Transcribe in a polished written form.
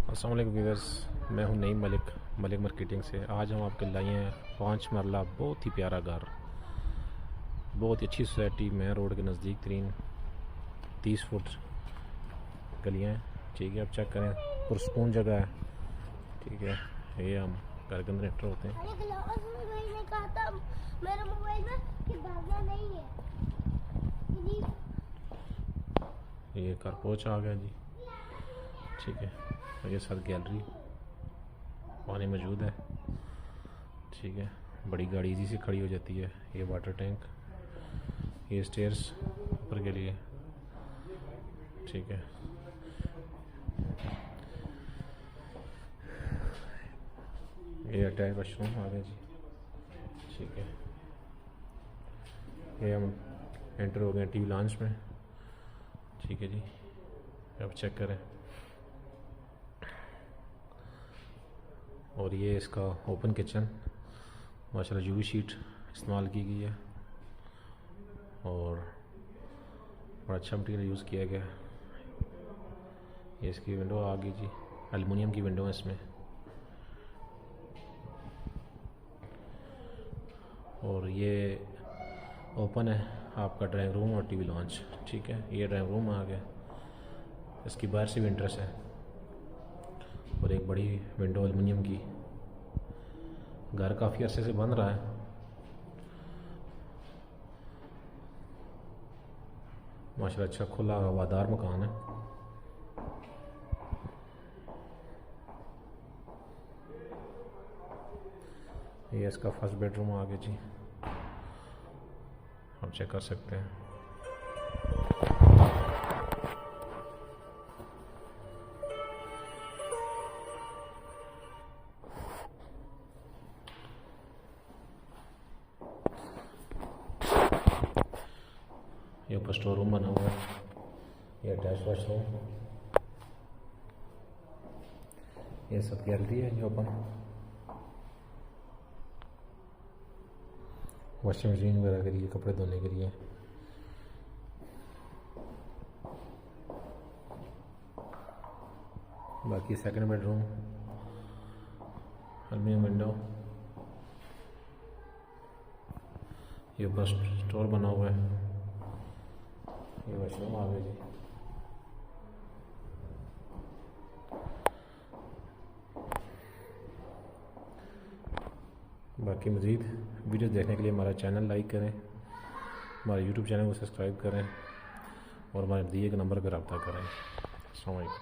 अस्सलाम वालेकुम व्यूअर्स, मैं हूं नईम मलिक मार्केटिंग से। आज हम आपके लाए हैं 5 मरला बहुत ही प्यारा घर, बहुत ही अच्छी सोसाइटी, मेन रोड के नज़दीक तरीन 30 फुट गलियाँ हैं। ठीक है, आप चेक करें, पुरसकून जगह है। ठीक है, ये हम घर के अंदर एंटर होते हैं। मेरे मोबाइल में कि भागना नहीं है। ये घर पहुँच आ गया जी। ठीक है, और ये साथ गैलरी, पानी मौजूद है। ठीक है, बड़ी गाड़ी इजी से खड़ी हो जाती है। ये वाटर टैंक, ये स्टेयर्स ऊपर के लिए। ठीक है, ये अटैच वाशरूम आ गया जी। ठीक है, ये हम एंटर हो गए टीवी लॉन्च में। ठीक है जी, अब चेक करें। और ये इसका ओपन किचन, माशाल्लाह यूवी शीट इस्तेमाल की गई है और बड़ा अच्छा मटीरियल यूज़ किया गया है। ये इसकी विंडो आ गई जी, एलुमिनियम की विंडो है इसमें। और ये ओपन है आपका ड्राइंग रूम और टीवी लॉन्च। ठीक है, ये ड्राइंग रूम आ गया, इसकी बाहर से भी इंट्रेस है और एक बड़ी विंडो एलुमिनियम की। घर काफ़ी अरसे से बन रहा है, माशाल्लाह अच्छा खुला हवादार मकान है। ये इसका फर्स्ट बेडरूम आ गया जी, आप चेक कर सकते हैं। ये ऊपर स्टोर रूम बना हुआ है, ये अटैच वाशरूम, ये सब गैलरी है जो ओपन, वॉशिंग मशीन वगैरह के लिए, कपड़े धोने के लिए। बाकी सेकंड बेडरूम, एल्युमिनियम विंडो, ये ऊपर स्टोर बना हुआ है। ये वॉशरूम आ गया जी। बाकी मज़ीद वीडियो देखने के लिए हमारा चैनल लाइक करें, हमारे यूट्यूब चैनल को सब्सक्राइब करें और हमारे दिए गए नंबर पर रब्ता करें। अस्सलाम वालेकुम।